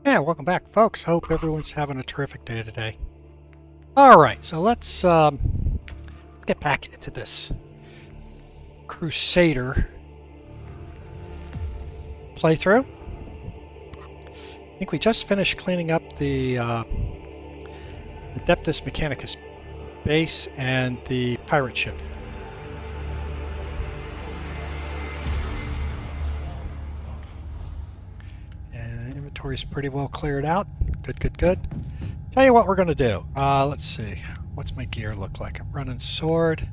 Yeah, welcome back, folks. Hope everyone's having a terrific day today. All right, so let's get back into this Crusader playthrough. I think we just finished cleaning up the Adeptus Mechanicus base and the pirate ship. Inventory's pretty well cleared out. Good. Tell you what we're going to do. Let's see. What's my gear look like? I'm running sword.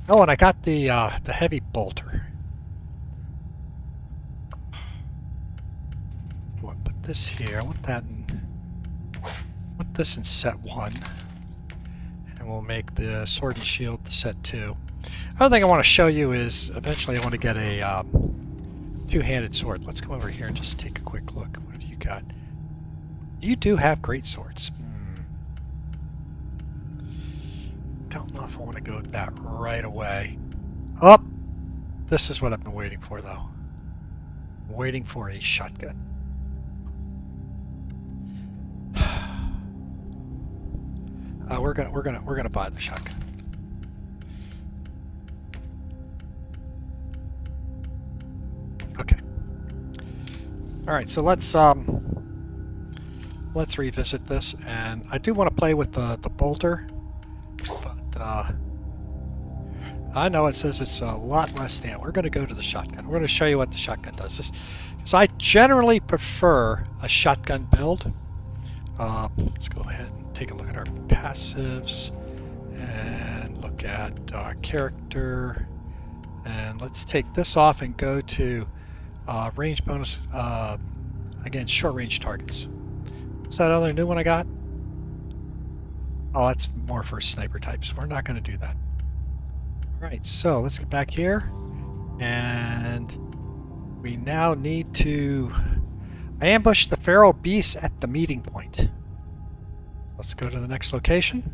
Oh, and I got the heavy bolter. Put this here. I want that in... Put this in set 1. And we'll make the sword and shield the set 2. Another thing I want to show you is eventually I want to get a two-handed sword. Let's come over here and just take a quick look. What have you got? You do have great swords. Don't know if I want to go with that right away. Oh! This is what I've been waiting for, though. I'm waiting for a shotgun. We're gonna buy the shotgun. Okay. All right, so let's revisit this, and I do want to play with the bolter, but I know it says it's a lot less damage. We're going to go to the shotgun. We're going to show you what the shotgun does. Because I generally prefer a shotgun build. Let's go ahead and take a look at our passives and look at our character. And let's take this off and go to range bonus against short range targets. What's that other new one I got? Oh, that's more for sniper types. We're not going to do that. Alright, so let's get back here. And we now need to... I ambushed the feral beasts at the meeting point. So let's go to the next location.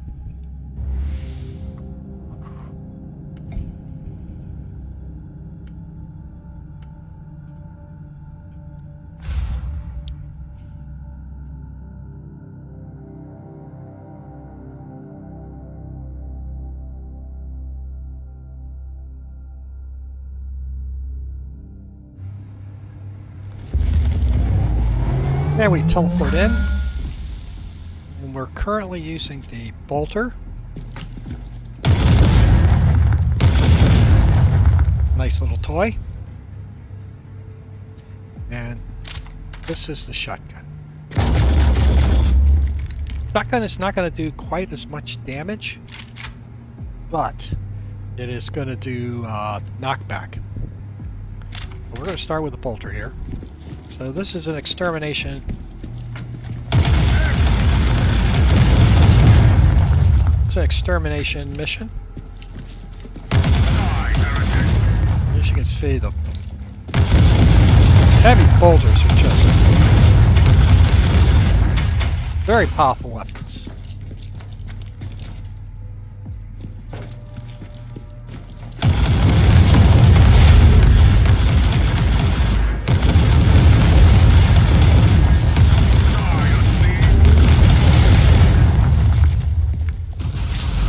And we teleport in, and we're currently using the bolter. Nice little toy. And this is the shotgun. Shotgun is not going to do quite as much damage, but it is going to do knockback. We're going to start with the bolter here. So this is an extermination. It's an extermination mission. As you can see, the heavy bolters are just very powerful weapons.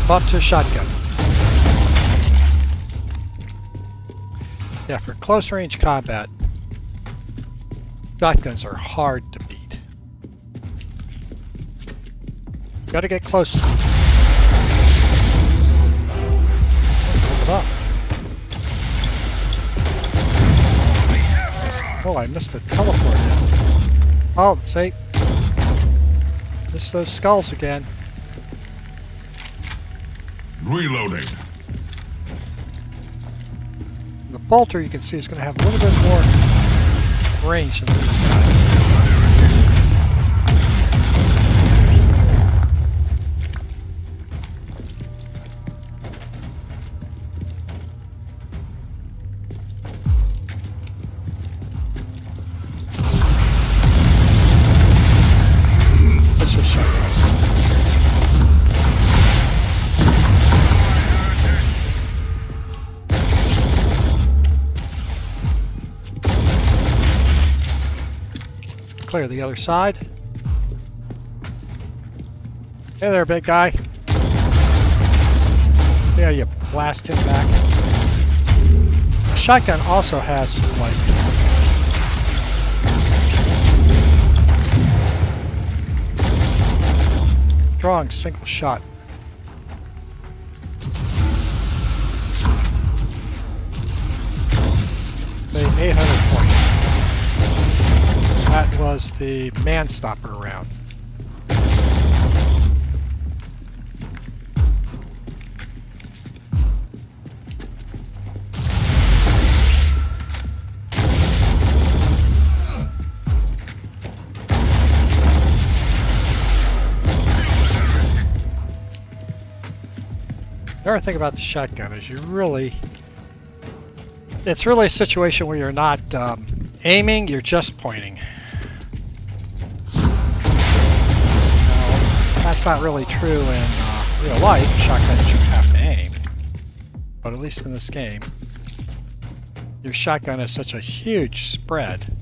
Up to shotgun. Yeah, for close range combat, shotguns are hard to beat. Gotta get close to them. Oh, I missed a teleport. Oh, let's see. Missed those skulls again. Reloading. The bolter, you can see, is going to have a little bit more range than these guys. Let's just show you. clear the other side. Hey there, big guy. Yeah, you blast him back. The shotgun also has some, like, strong single shot. They 800 points. That was the man-stopper round. The other thing about the shotgun is it's really a situation where you're not aiming, you're just pointing. Now, that's not really true in real life. Shotguns you have to aim. But at least in this game, your shotgun has such a huge spread.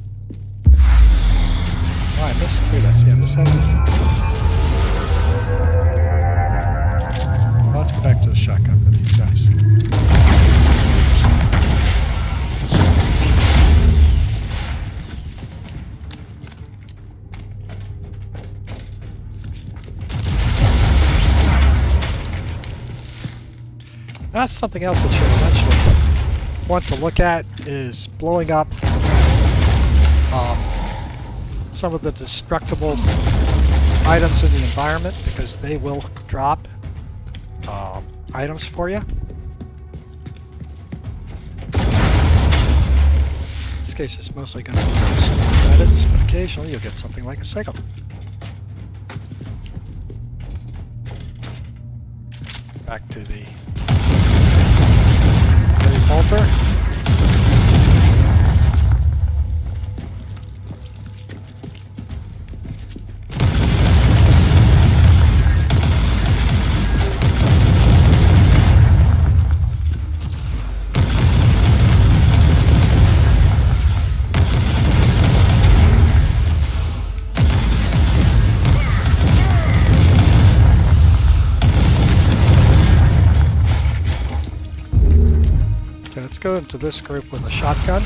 Oh, I missed it. See, I missed that. Let's go back to the shotgun for these guys. That's something else that you eventually want to look at is blowing up some of the destructible items in the environment, because they will drop items for you. In this case, it's mostly going to be just credits, but occasionally you'll get something like a signal. Back to the bolter. Let's go into this group with a shotgun.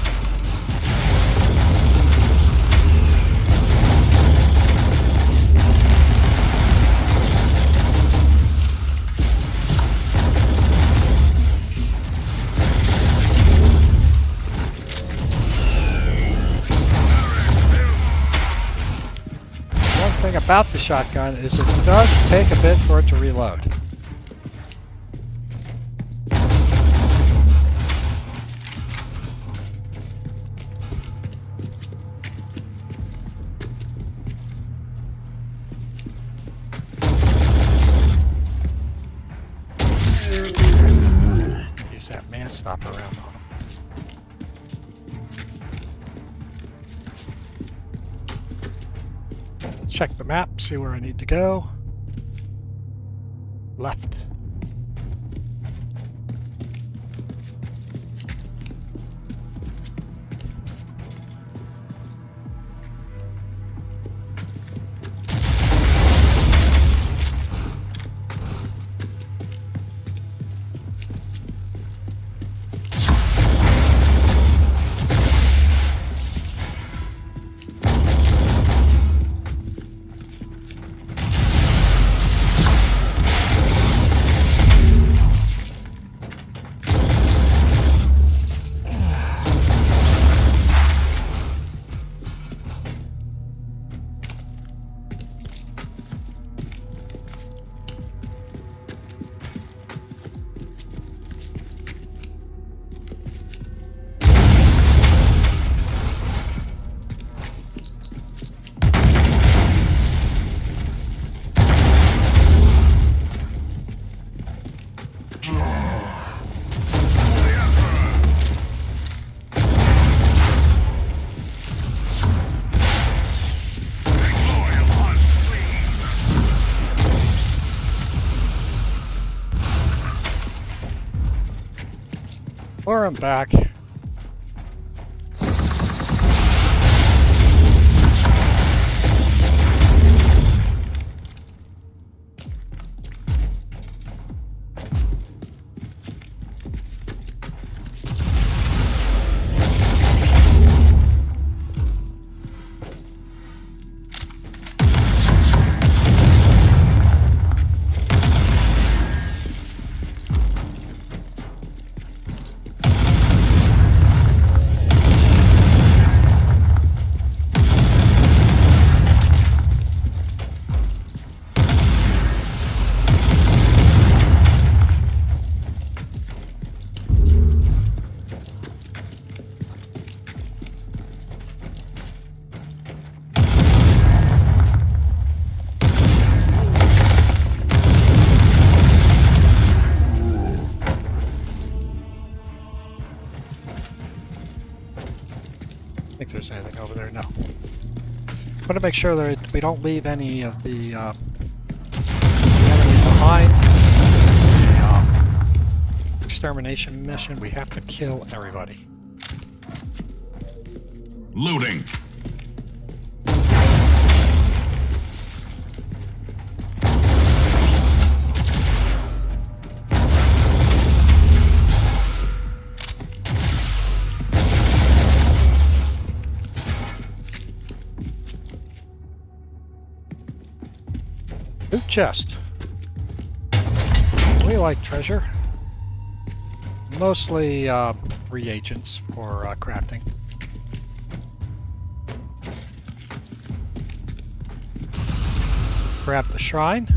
One thing about the shotgun is it does take a bit for it to reload. That man stop around on him. Check the map, see where I need to go. Left. Or I'm back. there's anything over there. No. I want to make sure that we don't leave any of the enemy behind. This is a extermination mission. We have to kill everybody. Looting. Loot chest. We like treasure. Mostly reagents for crafting. Grab the shrine.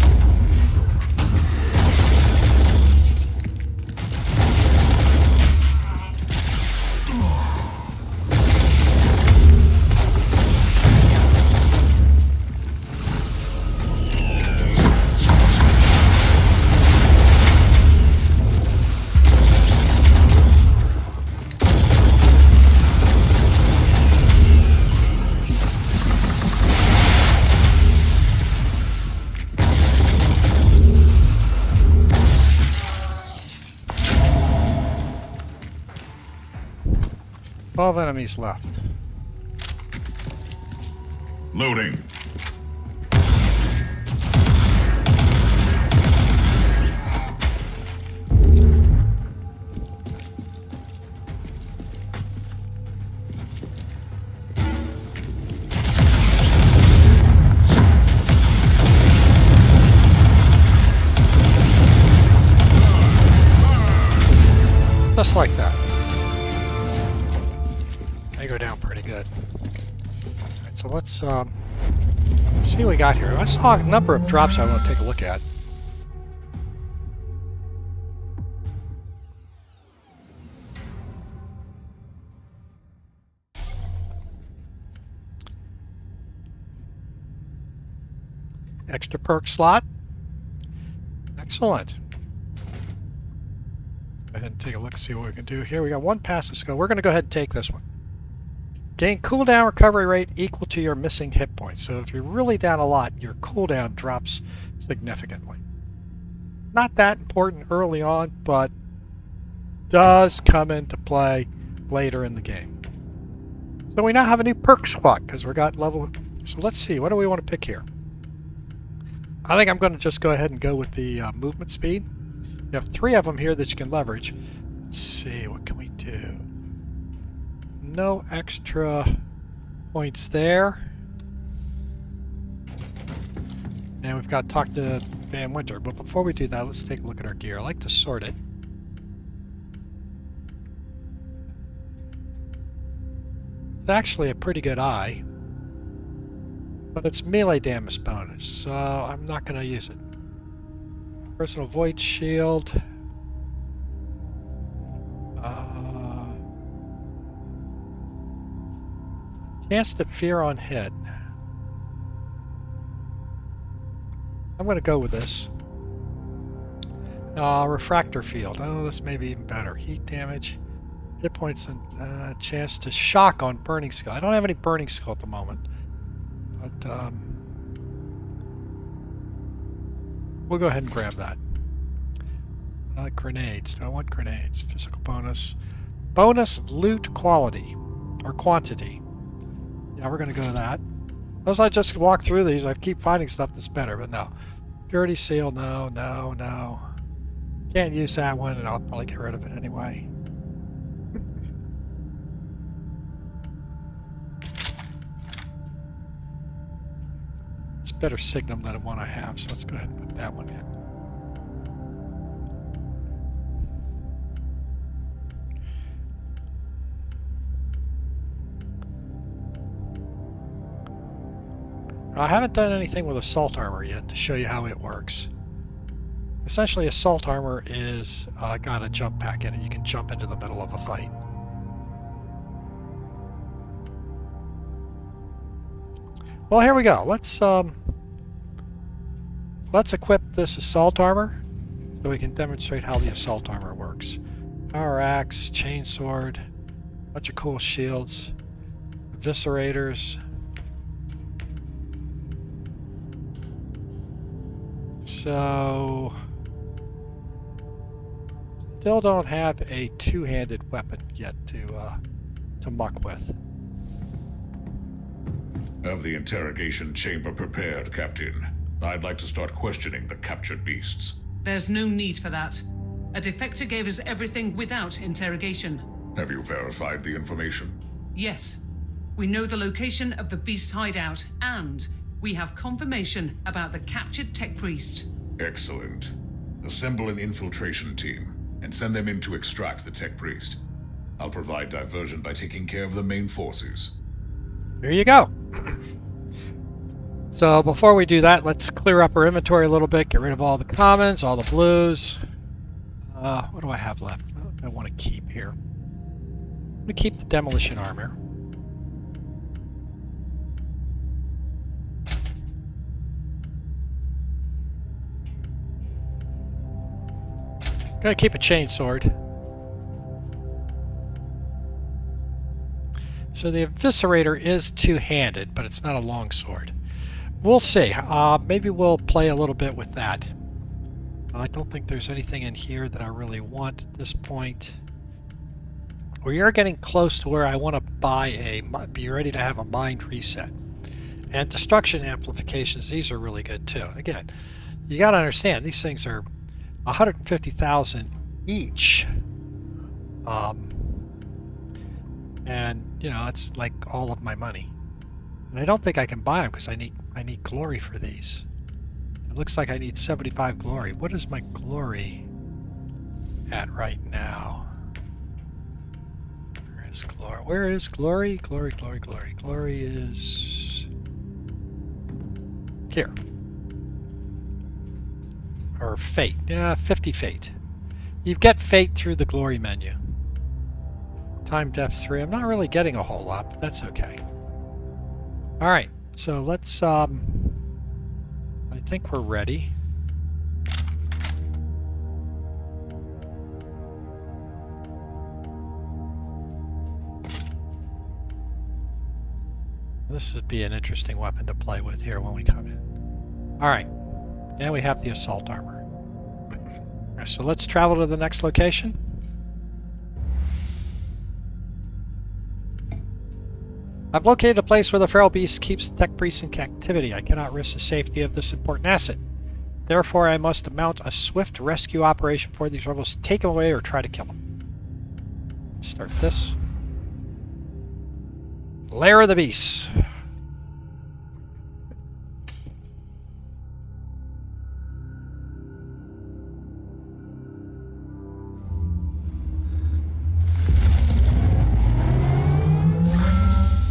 Enemies left. Loading. Just like that. They go down pretty good. Alright, so let's see what we got here. I saw a number of drops I want to take a look at. Extra perk slot. Excellent. Let's go ahead and take a look and see what we can do here. We got one pass to go. We're going to go ahead and take this one. Gain cooldown recovery rate equal to your missing hit points. So if you're really down a lot, your cooldown drops significantly. Not that important early on, but does come into play later in the game. So we now have a new perk squad because we got level. So let's see, what do we want to pick here? I think I'm going to just go ahead and go with the movement speed. You have 3 of them here that you can leverage. Let's see, what can we do? No extra points there. And we've got to talk to Van Winter. But before we do that, let's take a look at our gear. I like to sort it. It's actually a pretty good eye. But it's melee damage bonus, so I'm not going to use it. Personal void shield. Chance to fear on hit. I'm going to go with this. Refractor field. Oh, this may be even better. Heat damage. Hit points and chance to shock on burning skill. I don't have any burning skill at the moment. But we'll go ahead and grab that. Grenades. Do I want grenades? Physical bonus. Bonus loot quality. Or quantity. Yeah, we're going to go to that. Unless I just walk through these, I keep finding stuff that's better, but no. Purity seal, no, no, no. Can't use that one, and I'll probably get rid of it anyway. It's a better signum than the one I have, so let's go ahead and put that one in. I haven't done anything with assault armor yet to show you how it works. Essentially, assault armor is got a jump pack in it. You can jump into the middle of a fight. Well, here we go. Let's equip this assault armor so we can demonstrate how the assault armor works. Power axe, chainsword, bunch of cool shields. Eviscerators. So, still don't have a two-handed weapon yet to muck with. Have the interrogation chamber prepared, Captain. I'd like to start questioning the captured beasts. There's no need for that. A defector gave us everything without interrogation. Have you verified the information? Yes. We know the location of the beast's hideout, and we have confirmation about the captured Tech-Priest. Excellent. Assemble an infiltration team and send them in to extract the Tech-Priest. I'll provide diversion by taking care of the main forces. There you go. So before we do that, let's clear up our inventory a little bit, get rid of all the commons, all the blues. What do I have left? I want to keep here. I'm going to keep the demolition armor. Gonna keep a chainsword. So the Eviscerator is two-handed, but it's not a longsword. We'll see. Maybe we'll play a little bit with that. I don't think there's anything in here that I really want at this point. We are getting close to where I want to be ready to have a mind reset. And destruction amplifications, these are really good too. Again, you got to understand, these things are 150,000 each. And, you know, it's like all of my money. And I don't think I can buy them because I need glory for these. It looks like I need 75 glory. What is my glory at right now? Where is glory? Where is glory? Glory, glory, glory. Glory is here. Or fate. Yeah, 50 fate. You get fate through the glory menu. Time death 3. I'm not really getting a whole lot, but that's okay. Alright, so let's I think we're ready. This would be an interesting weapon to play with here when we come in. Alright, and we have the assault armor. Alright, so let's travel to the next location. I've located a place where the feral beast keeps the Tech-Priest in captivity. I cannot risk the safety of this important asset. Therefore, I must mount a swift rescue operation for these rebels to take him away or try to kill him. Let's start this. Lair of the Beasts.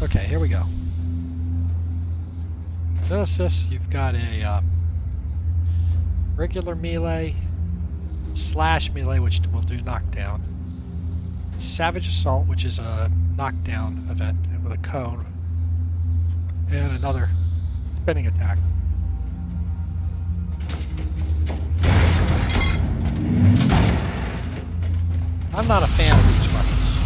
Okay, here we go. Notice this, you've got a regular melee, slash melee, which will do knockdown, savage assault, which is a knockdown event with a cone, and another spinning attack. I'm not a fan of these weapons.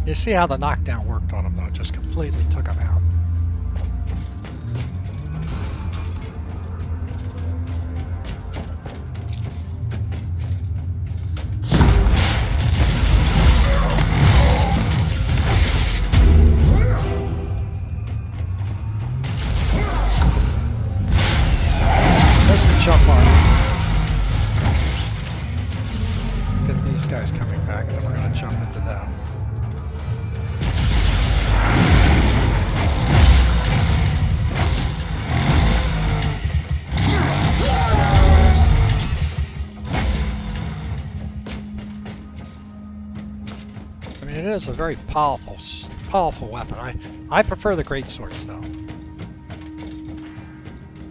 You see how the knockdown worked on him, though? It just completely took him out. There's the jump on. Get these guys coming back, and then we're going to jump into them. It is a very powerful weapon. I prefer the greatswords, though.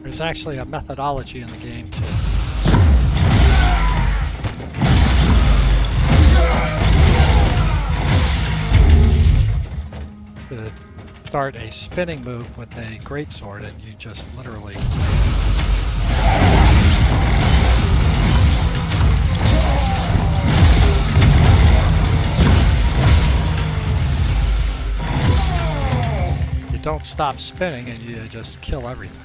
There's actually a methodology in the game too. to start a spinning move with a greatsword, and you just literally... You don't stop spinning and you just kill everything.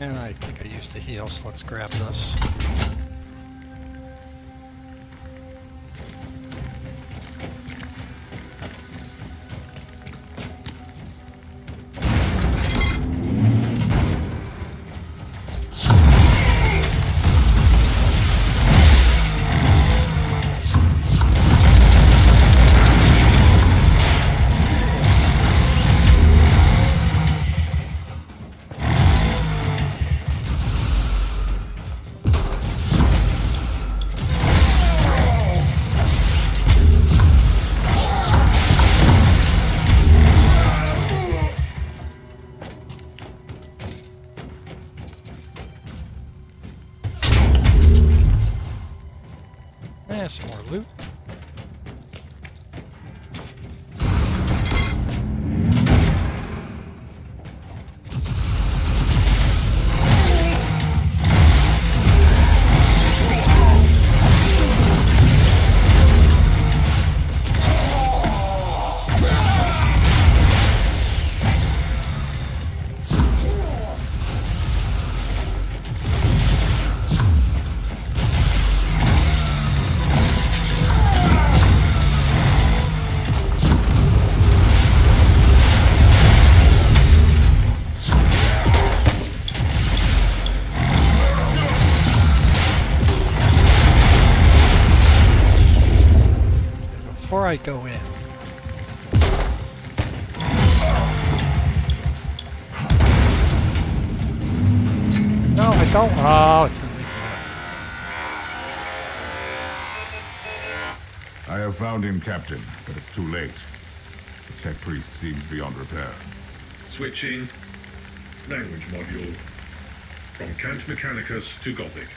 And I think I used a heal, so let's grab this. Some more loot. Before I go in, no, I don't. Oh, it's gonna make me I have found him, Captain, but it's too late. The Tech-Priest seems beyond repair. Switching language module from Cant Mechanicus to Gothic.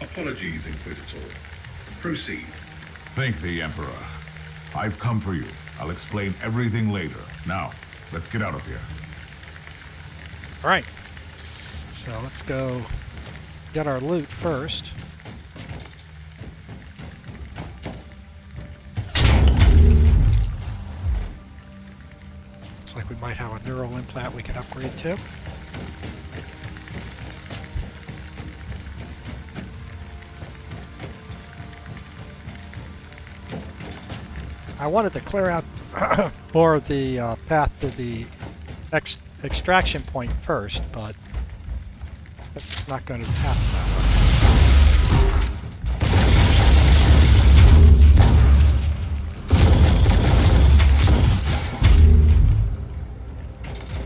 Apologies, Inquisitor. Proceed. Thank the Emperor. I've come for you. I'll explain everything later. Now, let's get out of here. All right. So let's go get our loot first. Looks like we might have a neural implant we can upgrade to. I wanted to clear out more the path to the extraction point first, but this is not going to happen that way.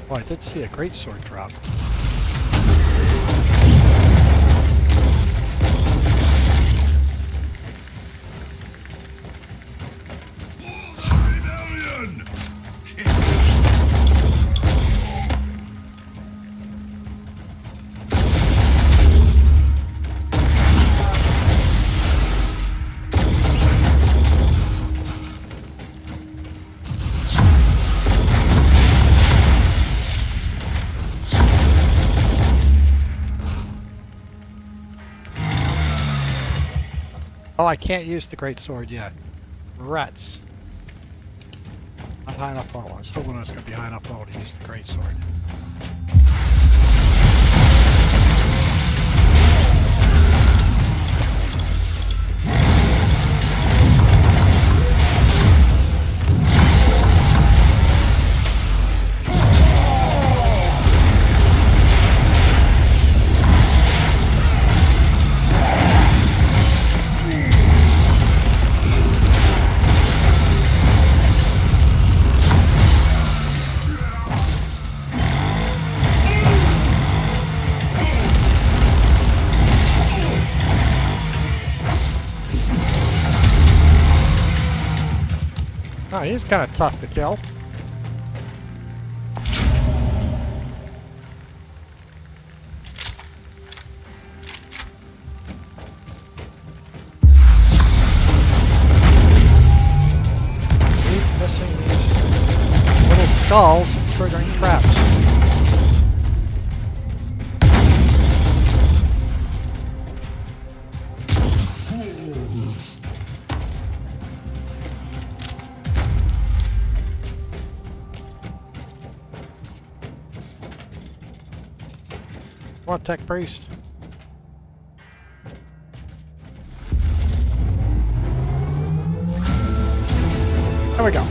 Well, I did see a greatsword drop. Oh, I can't use the greatsword yet. Rats. Not high enough level. I was hoping I was going to be high enough level to use the greatsword. Oh, he's kind of tough to kill. Keep missing these little skulls and triggering traps. Come on, Tech-Priest. There we go.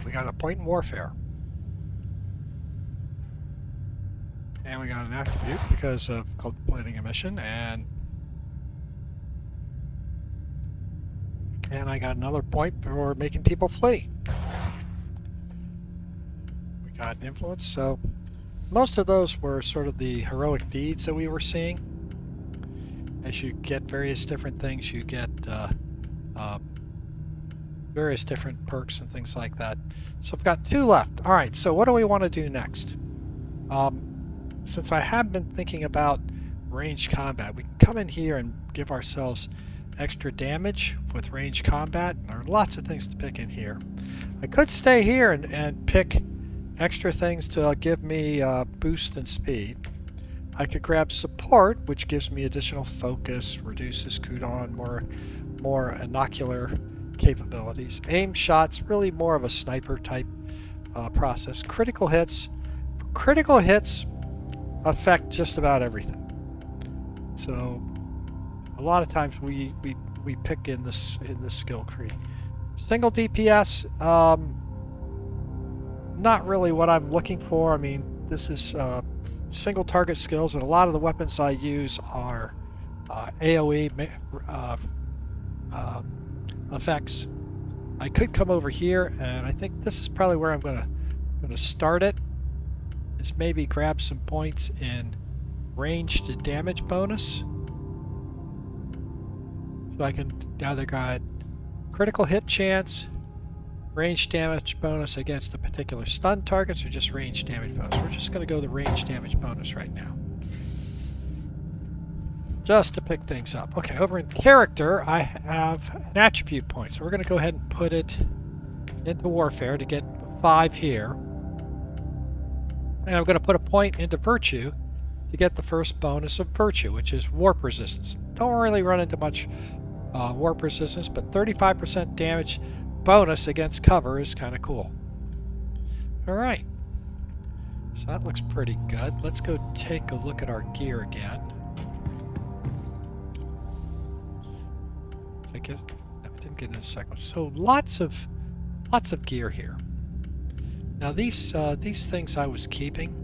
We got a point in warfare. And we got an attribute because of completing a mission, and I got another point for making people flee. We got an influence, so most of those were sort of the heroic deeds that we were seeing. As you get various different things, you get various different perks and things like that. So I've got 2 left. All right, so what do we want to do next? Since I have been thinking about ranged combat, we can come in here and give ourselves extra damage with ranged combat. There are lots of things to pick in here. I could stay here and pick extra things to give me boost and speed. I could grab support, which gives me additional focus, reduces cooldown, more inocular capabilities. Aim shots, really more of a sniper type process. Critical hits affect just about everything. So a lot of times we pick in this skill tree. Single DPS, not really what I'm looking for. I mean, this is single target skills, and a lot of the weapons I use are AoE effects. I could come over here, and I think this is probably where I'm gonna start it. Is maybe grab some points in ranged damage bonus. So I can either get critical hit chance, ranged damage bonus against a particular stun targets, or just ranged damage bonus. We're just gonna go the ranged damage bonus right now, just to pick things up. Okay, over in character, I have an attribute point, so we're going to go ahead and put it into warfare to get 5 here. And I'm going to put a point into virtue to get the first bonus of virtue, which is warp resistance. Don't really run into much warp resistance, but 35% damage bonus against cover is kind of cool. Alright, so that looks pretty good. Let's go take a look at our gear again. No, I didn't get in a second. So lots of gear here. Now these things I was keeping.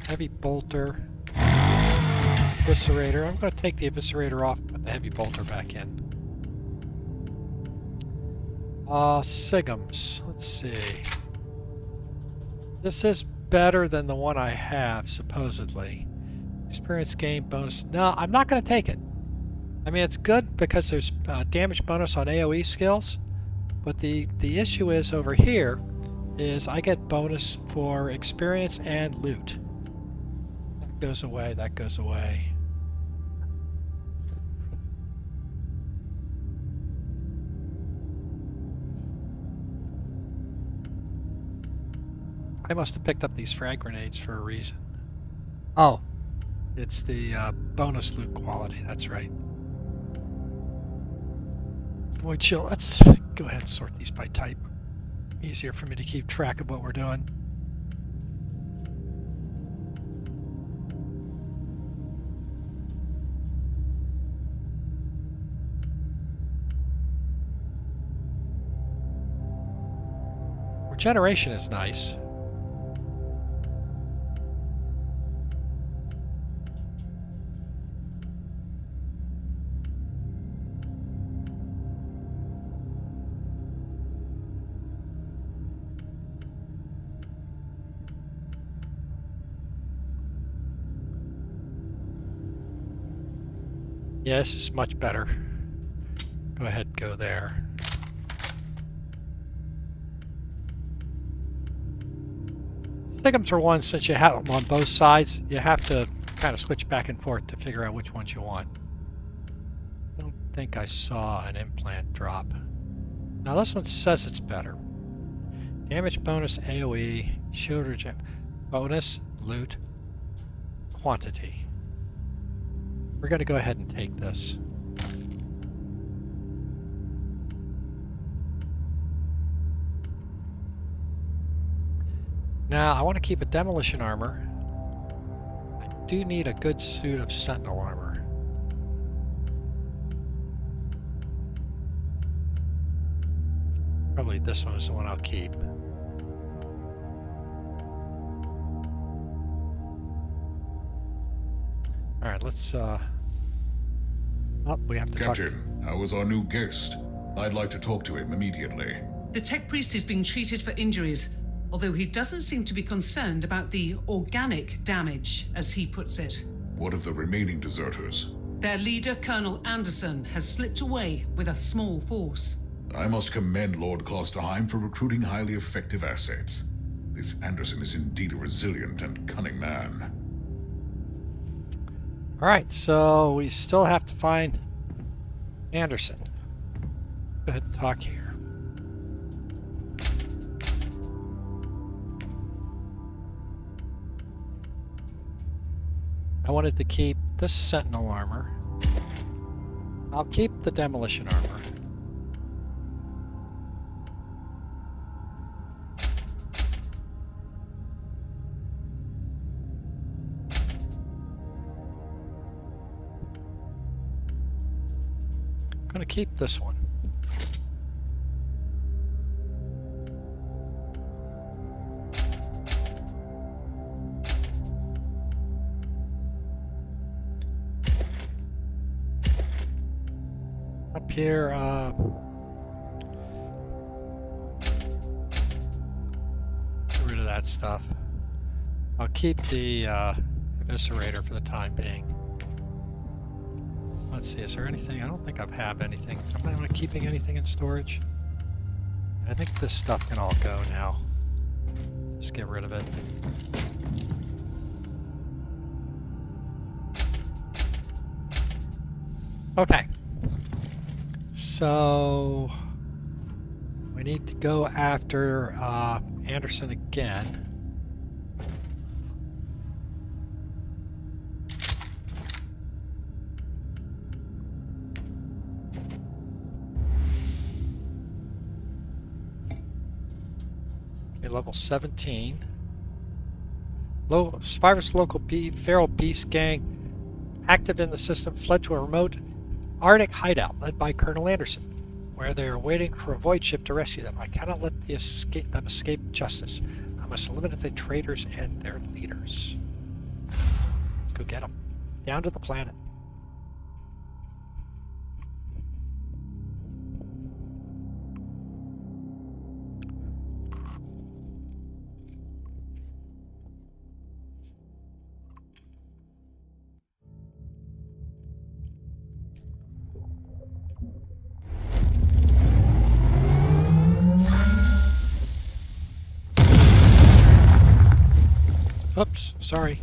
Heavy bolter, eviscerator. I'm going to take the eviscerator off, put the heavy bolter back in. Sigums. Let's see. This is better than the one I have, supposedly. Experience gain bonus. No, I'm not going to take it. I mean, it's good because there's damage bonus on AoE skills, But the issue is over here is I get bonus for experience and loot. That goes away, that goes away. I must have picked up these frag grenades for a reason. Oh, it's the bonus loot quality, that's right. Boy, chill. Let's go ahead and sort these by type. Easier for me to keep track of what we're doing. Regeneration is nice. Yeah, this is much better. Go ahead, go there. Stick are ones, since you have them on both sides, you have to kind of switch back and forth to figure out which ones you want. Don't think I saw an implant drop. Now this one says it's better. Damage bonus, AoE, shield regen, bonus, loot, quantity. We're going to go ahead and take this. Now, I want to keep a demolition armor. I do need a good suit of sentinel armor. Probably this one is the one I'll keep. Alright, let's, oh, we have to Captain, how is our new guest? I'd like to talk to him immediately. The Tech-Priest is being treated for injuries, although he doesn't seem to be concerned about the organic damage, as he puts it. What of the remaining deserters? Their leader, Colonel Anderson, has slipped away with a small force. I must commend Lord Klosterheim for recruiting highly effective assets. This Anderson is indeed a resilient and cunning man. Alright, so we still have to find Anderson. Let's go ahead and talk here. I wanted to keep this sentinel armor. I'll keep the demolition armor. I'm going to keep this one. Up here, get rid of that stuff. I'll keep the eviscerator for the time being. Let's see, is there anything? I don't think I have anything. Am I keeping anything in storage? I think this stuff can all go now. Just get rid of it. Okay. So we need to go after Anderson again. Okay, level 17. Survivors local feral beast gang active in the system fled to a remote Arctic hideout led by Colonel Anderson, where they are waiting for a void ship to rescue them. I cannot let them escape justice. I must eliminate the traitors and their leaders. Let's go get them. Down to the planet. Oops, sorry.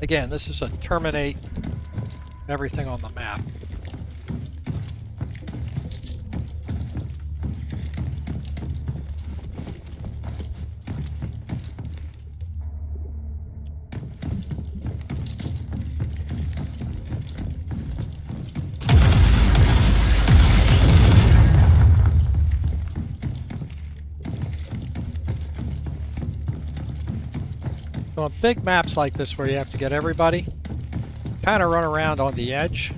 Again, this is a terminate everything on the map. So on big maps like this where you have to get everybody, kind of run around on the edge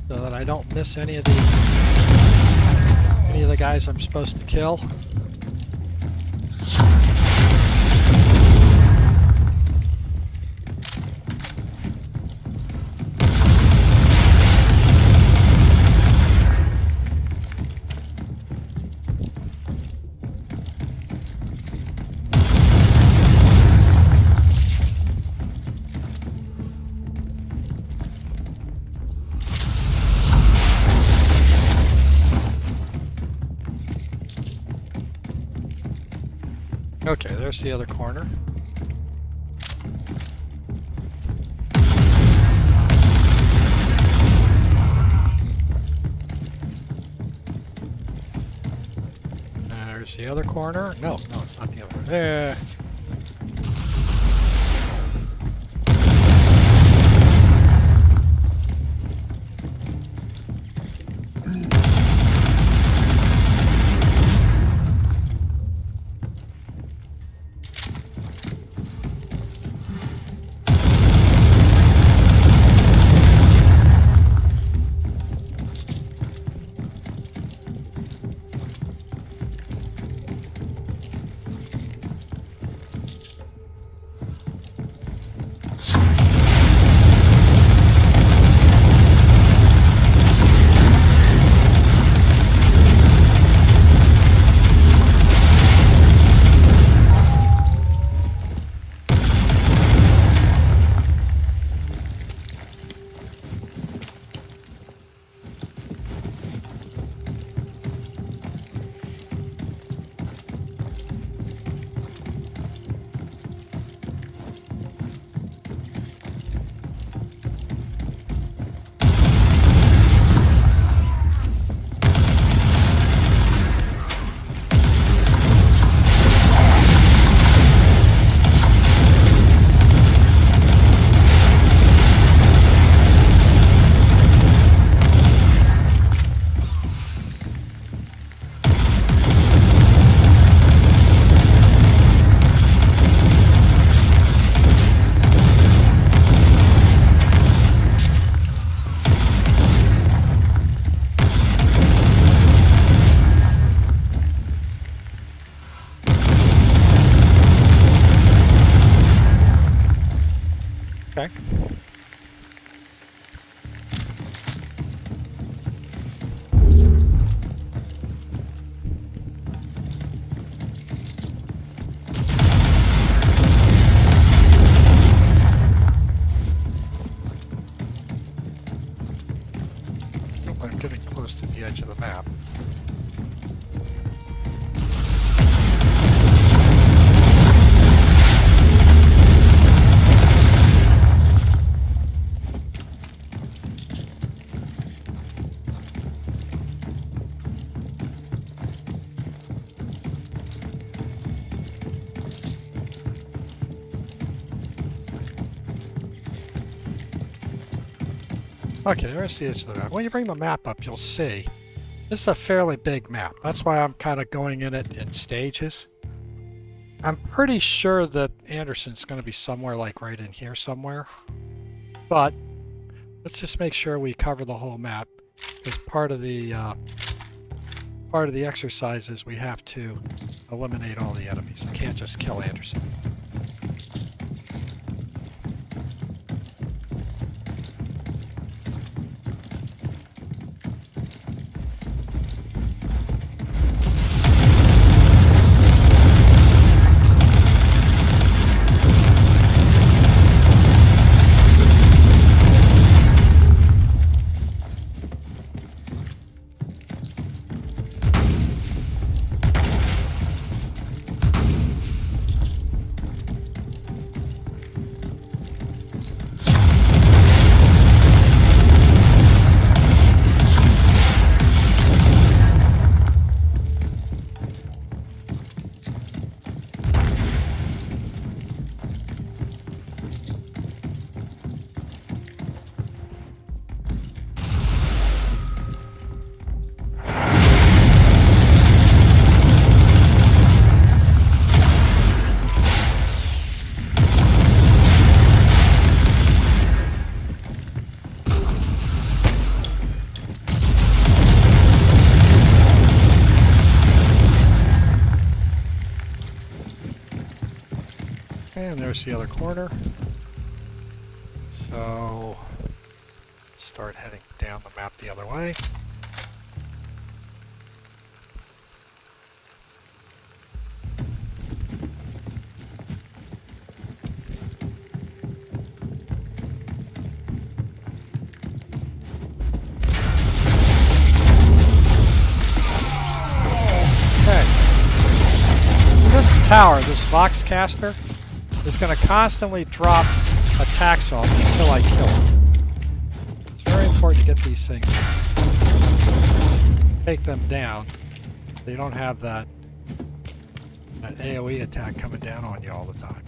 so that I don't miss any of the guys I'm supposed to kill. Okay, there's the other corner. There's the other corner. No, it's not the other one. There. Okay. Oh, I'm getting close to the edge of the map. Okay, there's the edge of the map. When you bring the map up, you'll see this is a fairly big map. That's why I'm kind of going in it in stages. I'm pretty sure that Anderson's going to be somewhere like right in here somewhere. But let's just make sure we cover the whole map. As part of the exercises, we have to eliminate all the enemies. I can't just kill Anderson. there's the other corner. So let's start heading down the map the other way. This tower, this Vox caster, is going to constantly drop attacks on me until I kill it. It's very important to get these things, take them down. They don't have that AoE attack coming down on you all the time.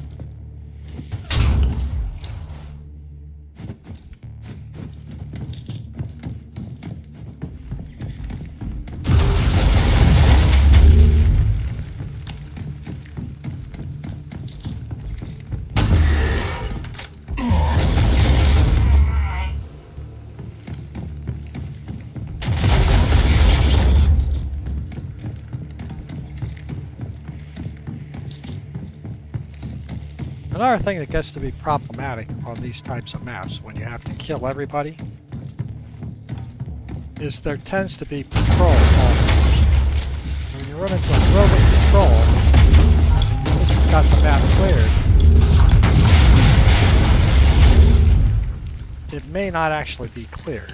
Another thing that gets to be problematic on these types of maps when you have to kill everybody is there tends to be patrols also. When you run into a roving patrol, you've got the map cleared, it may not actually be cleared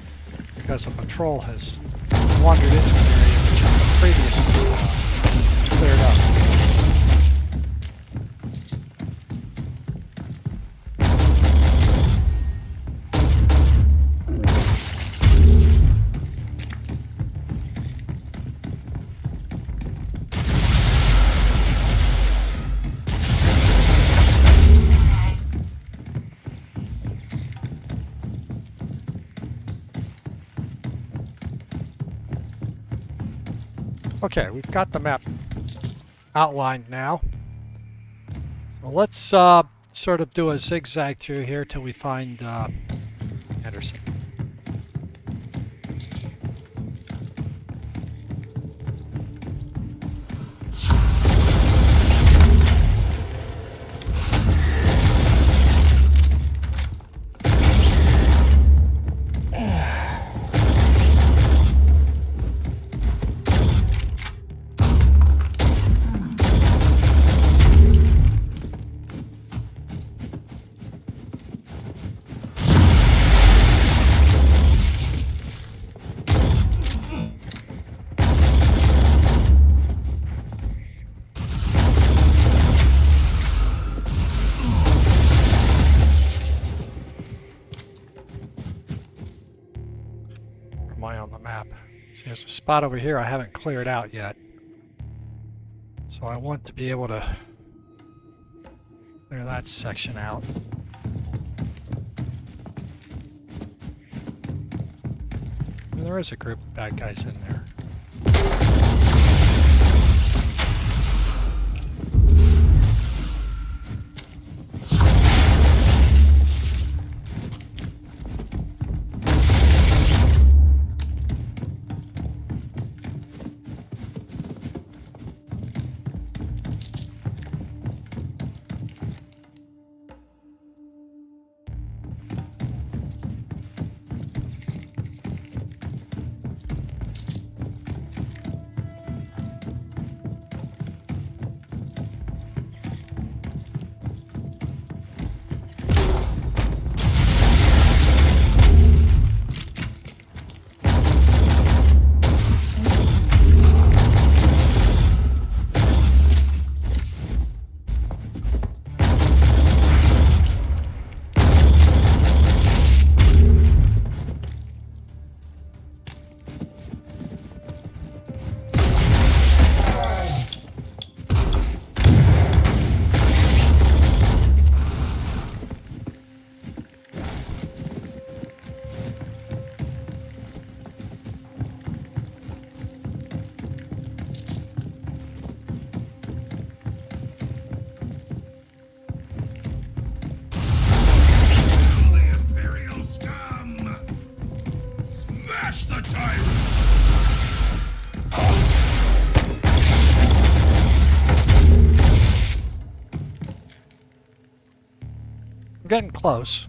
because a patrol has wandered into an area which was previously cleared up. Okay, we've got the map outlined now. So let's sort of do a zigzag through here till we find Anderson. There's a spot over here I haven't cleared out yet. So I want to be able to clear that section out. And there is a group of bad guys in there. We're getting close.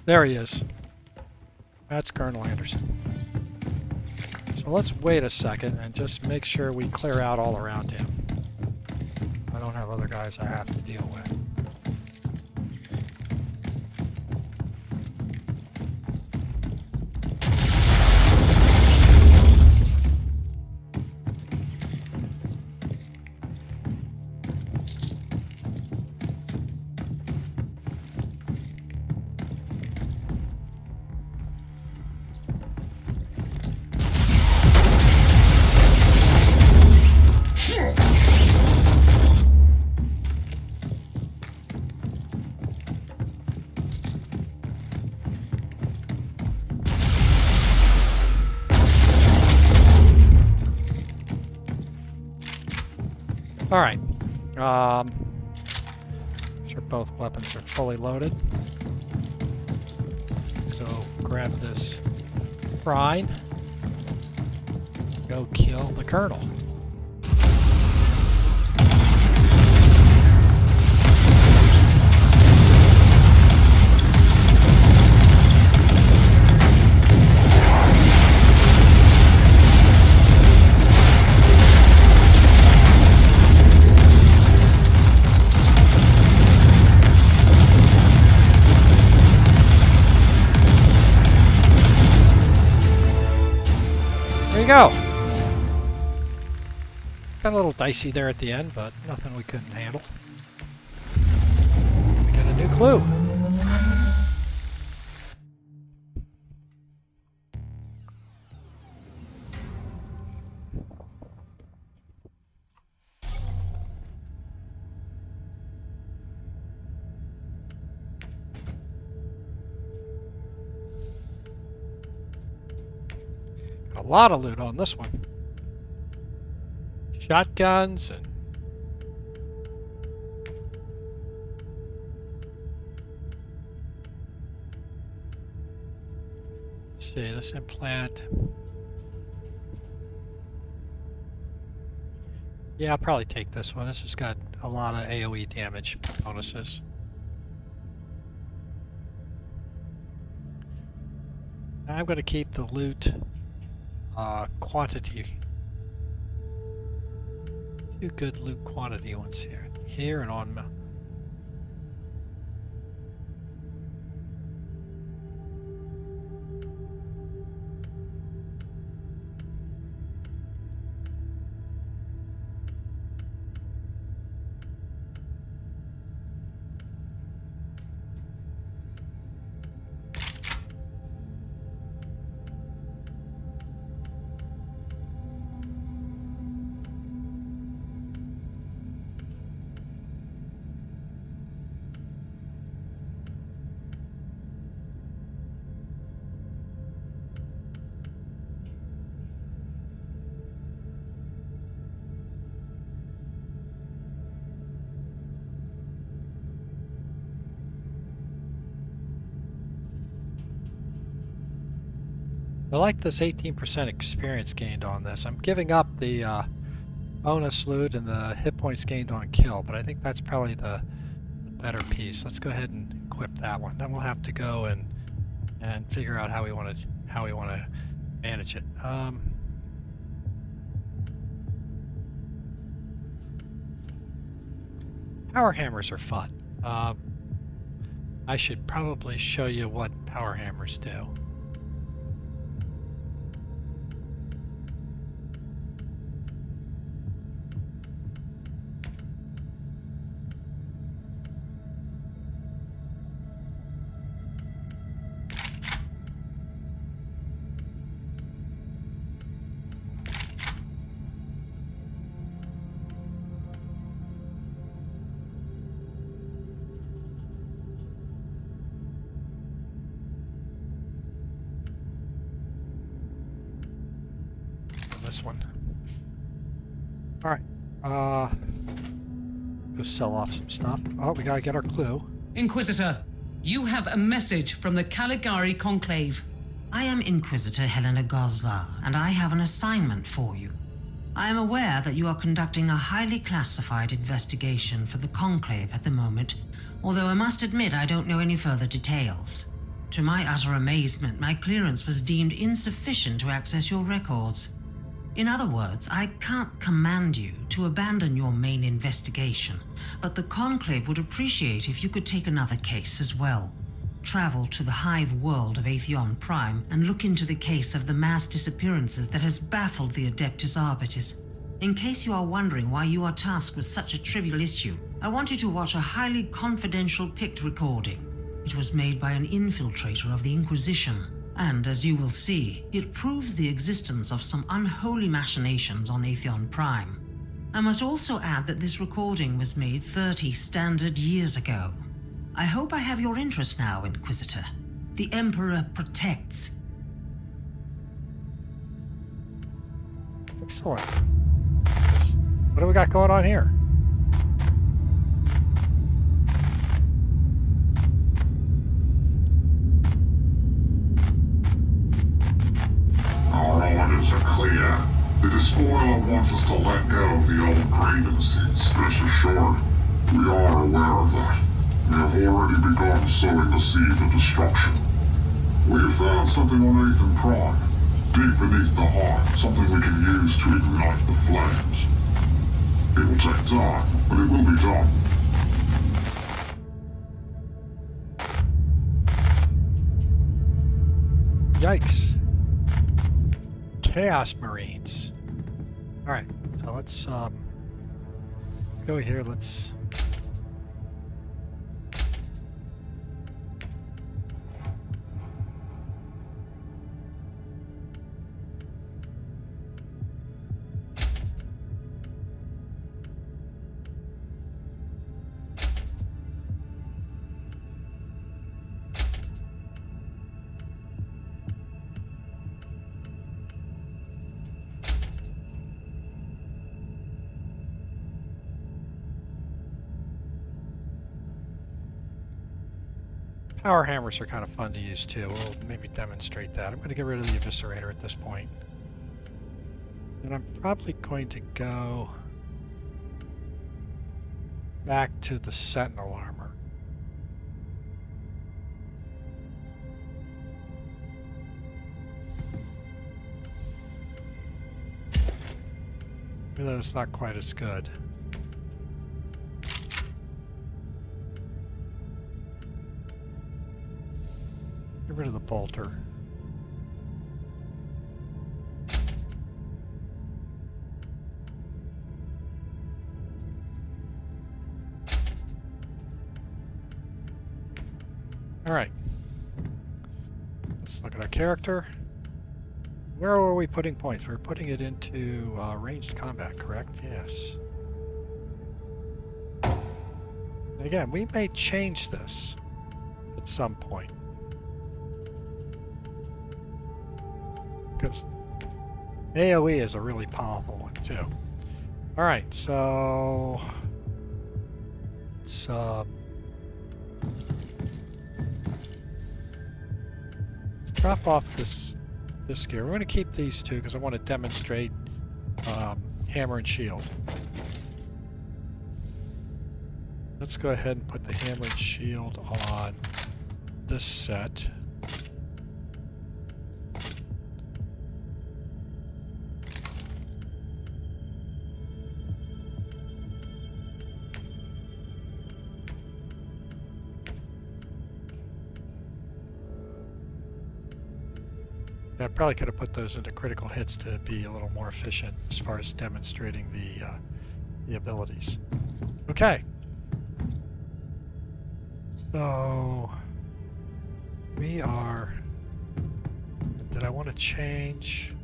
There he is. That's Colonel Anderson. So let's wait a second and just make sure we clear out all around him. I don't have other guys I have to deal with. All right. Make sure both weapons are fully loaded. Let's go grab this prine. Go kill the Colonel. There you go. Got a little dicey there at the end, but nothing we couldn't handle. We got a new clue. A lot of loot on this one. Shotguns and let's see, this implant. Yeah, I'll probably take this one. This has got a lot of AoE damage bonuses. I'm going to keep the loot quantity. Two good loot quantity ones here and on. I like this 18% experience gained on this. I'm giving up the bonus loot and the hit points gained on kill, but I think that's probably the better piece. Let's go ahead and equip that one. Then we'll have to go and figure out how we want to manage it. Power hammers are fun. I should probably show you what power hammers do. This one. All right. Go sell off some stuff. Oh, we gotta get our clue. Inquisitor, you have a message from the Caligari Conclave. I am Inquisitor Helena Goslar, and I have an assignment for you. I am aware that you are conducting a highly classified investigation for the Conclave at the moment, although I must admit I don't know any further details. To my utter amazement, my clearance was deemed insufficient to access your records. In other words, I can't command you to abandon your main investigation, but the Conclave would appreciate if you could take another case as well. Travel to the hive world of Atheon Prime and look into the case of the mass disappearances that has baffled the Adeptus Arbitis. In case you are wondering why you are tasked with such a trivial issue, I want you to watch a highly confidential picked recording. It was made by an infiltrator of the Inquisition, and as you will see, it proves the existence of some unholy machinations on Atheon Prime. I must also add that this recording was made 30 standard years ago. I hope I have your interest now, Inquisitor. The Emperor protects. Excellent. What do we got going on here? Our orders are clear. The despoiler wants us to let go of the old grievances. Rest assured, we are aware of that. We have already begun sowing the seed of destruction. We have found something on Atheon Prime, deep beneath the heart, something we can use to ignite the flames. It will take time, but it will be done. Yikes. Chaos Marines. Alright, so let's go here, let's power hammers are kind of fun to use too. We'll maybe demonstrate that. I'm going to get rid of the Eviscerator at this point. And I'm probably going to go back to the Sentinel armor. Even though it's not quite as good. Get rid of the bolter. All right. Let's look at our character. Where are we putting points? We're putting it into ranged combat, correct? Yes. And again, we may change this at some point. Because AoE is a really powerful one too. All right, so let's drop off this gear. We're going to keep these two because I want to demonstrate hammer and shield. Let's go ahead and put the hammer and shield on this set. I probably could have put those into critical hits to be a little more efficient as far as demonstrating the abilities. Okay. So we are. Did I want to change?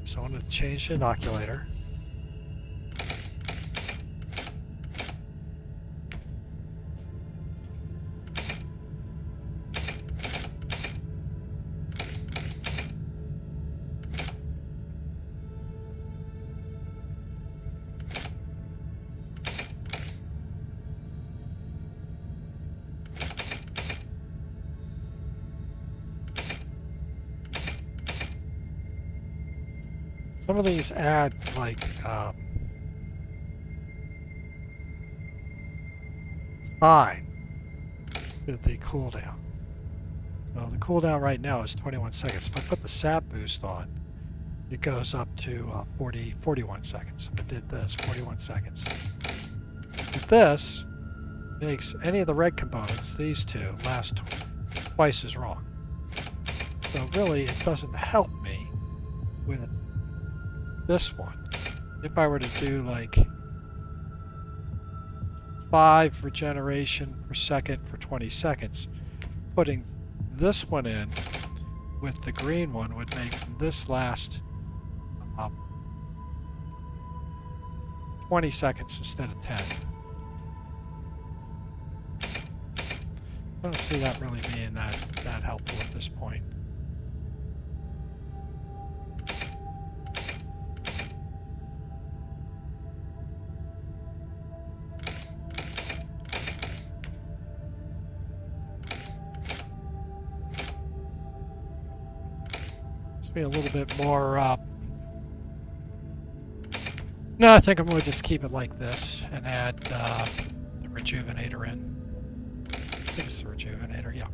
So I want to change the inoculator. Some of these add like time to the cooldown. So the cooldown right now is 21 seconds. If I put the sap boost on, it goes up to 41 seconds. If I did this, 41 seconds. With this, makes any of the red components, these two, last twice as long. So really, it doesn't help me with this one. If I were to do like 5 regeneration per second for 20 seconds, putting this one in with the green one would make this last 20 seconds instead of 10. I don't see that really being that helpful at this point. Let's be a little bit more. No, I think I'm going to just keep it like this and add the Rejuvenator in. I think it's the Rejuvenator, yeah.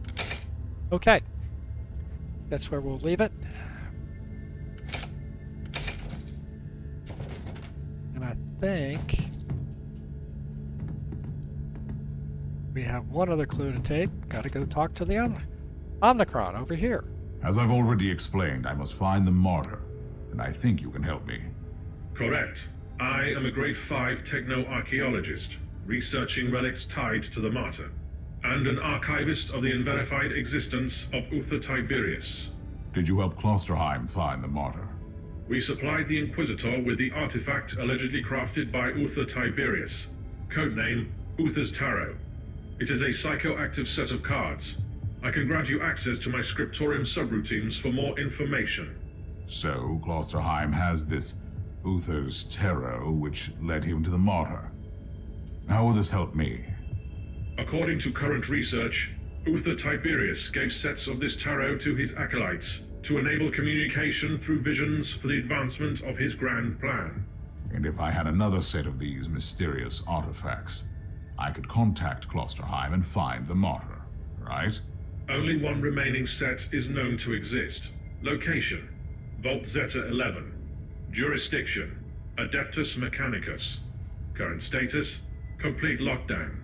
Okay. That's where we'll leave it. And I think we have one other clue to take. Got to go talk to the Omicron over here. As I've already explained, I must find the martyr, and I think you can help me. Correct. I am a grade 5 techno-archaeologist, researching relics tied to the martyr, and an archivist of the unverified existence of Uther Tiberius. Did you help Klosterheim find the martyr? We supplied the Inquisitor with the artifact allegedly crafted by Uther Tiberius, codename Uther's Tarot. It is a psychoactive set of cards. I can grant you access to my scriptorium subroutines for more information. So, Klosterheim has this Uther's Tarot, which led him to the martyr. How will this help me? According to current research, Uther Tiberius gave sets of this tarot to his acolytes to enable communication through visions for the advancement of his grand plan. And if I had another set of these mysterious artifacts, I could contact Klosterheim and find the martyr, right? Only one remaining set is known to exist. Location: Vault Zeta 11. Jurisdiction: Adeptus Mechanicus. Current status: complete lockdown.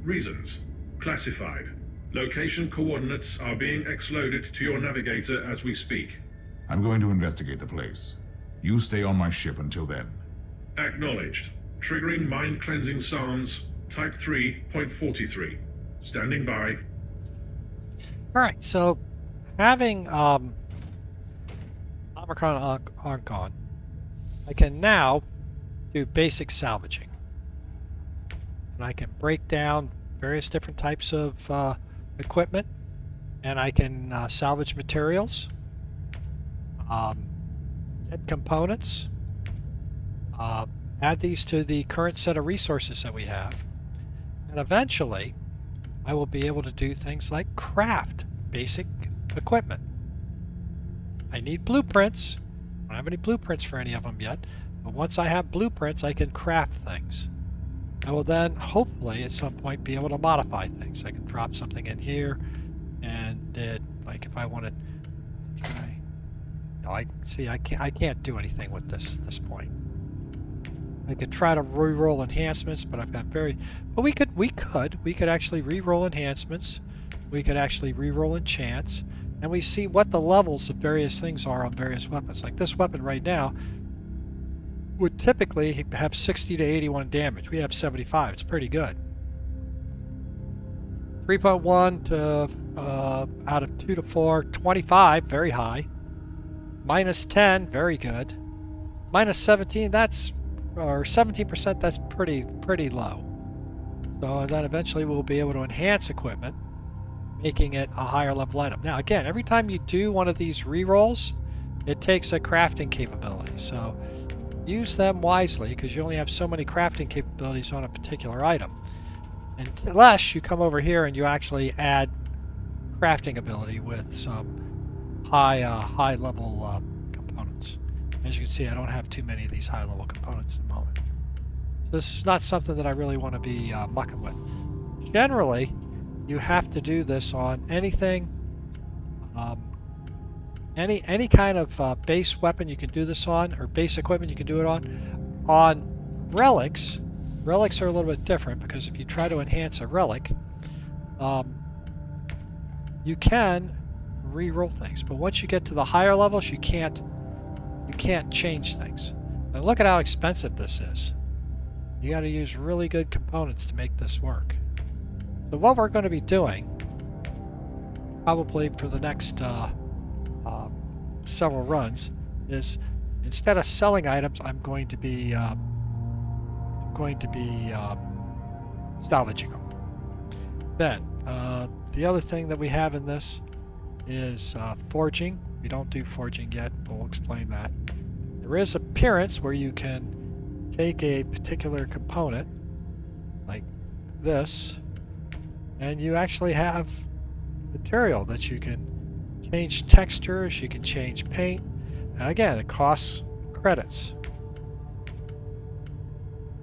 Reasons: classified. Location coordinates are being exloaded to your navigator as we speak. I'm going to investigate the place. You stay on my ship until then. Acknowledged. Triggering mind-cleansing psalms, type 3.43. Standing by. Alright, so having Omicron Arkh on, I can now do basic salvaging. And I can break down various different types of equipment, and I can salvage materials, dead components, add these to the current set of resources that we have, and eventually I will be able to do things like craft basic equipment. I need blueprints. I don't have any blueprints for any of them yet, but once I have blueprints, I can craft things. I will then hopefully at some point be able to modify things. I can drop something in here, and like if I wanted, I can't do anything with this at this point. I could try to re-roll enhancements, but I've got but we could actually re-roll enhancements. We could actually re-roll enchants, and we see what the levels of various things are on various weapons. Like this weapon right now would typically have 60 to 81 damage. We have 75. It's pretty good. 3.1 to out of 2 to 4, 25, very high. Minus 10, very good. Minus 17, or 17%, that's pretty low. So then eventually we'll be able to enhance equipment, making it a higher level item. Now again, every time you do one of these rerolls, it takes a crafting capability. So use them wisely, because you only have so many crafting capabilities on a particular item. Unless you come over here and you actually add crafting ability with some high level components. As you can see, I don't have too many of these high-level components at the moment. So this is not something that I really want to be mucking with. Generally, you have to do this on anything, any kind of base weapon you can do this on, or base equipment you can do it on. On relics, relics are a little bit different because if you try to enhance a relic, you can re-roll things, but once you get to the higher levels, you can't change things. And look at how expensive this is. You got to use really good components to make this work. So what we're going to be doing, probably for the next several runs, is instead of selling items, I'm going to be salvaging them. Then the other thing that we have in this is forging. We don't do forging yet. We'll explain that. There is appearance where you can take a particular component like this, and you actually have material that you can change textures, you can change paint, and again, it costs credits.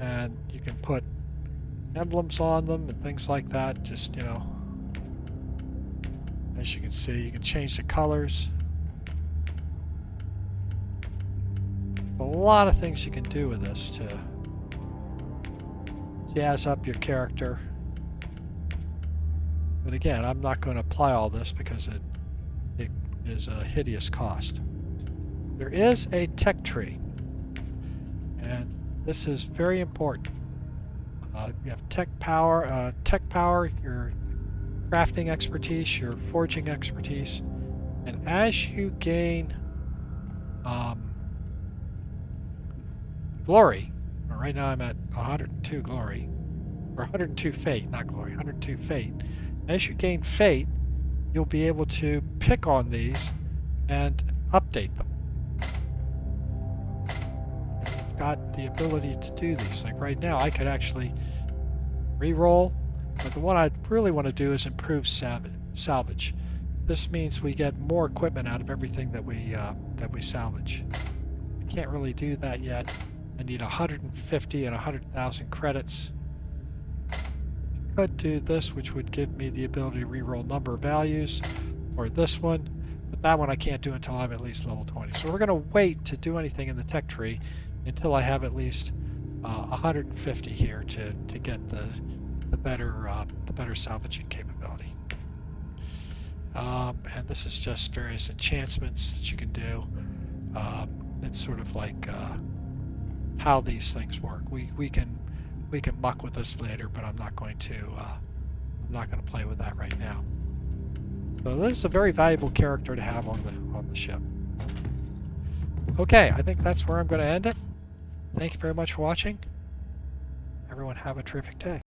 And you can put emblems on them and things like that, just, you know, as you can see, you can change the colors. There's a lot of things you can do with this to jazz up your character. But again, I'm not going to apply all this because it is a hideous cost. There is a tech tree, and this is very important. You have tech power, your crafting expertise, your forging expertise, and as you gain glory, right now I'm at 102 glory, or 102 fate, not glory, 102 fate. As you gain fate, you'll be able to pick on these and update them. You've got the ability to do these. Like right now, I could actually re-roll, but the one I really want to do is improve salvage. This means we get more equipment out of everything that we salvage. I can't really do that yet. I need 150 and 100,000 credits. I could do this, which would give me the ability to re-roll number values, or this one, but that one I can't do until I'm at least level 20. So we're going to wait to do anything in the tech tree until I have at least 150 here to get the better salvaging capability. And this is just various enchantments that you can do. It's sort of like how these things work. We can muck with this later, but I'm not going to play with that right now. So this is a very valuable character to have on the ship. Okay, I think that's where I'm going to end it. Thank you very much for watching. Everyone have a terrific day.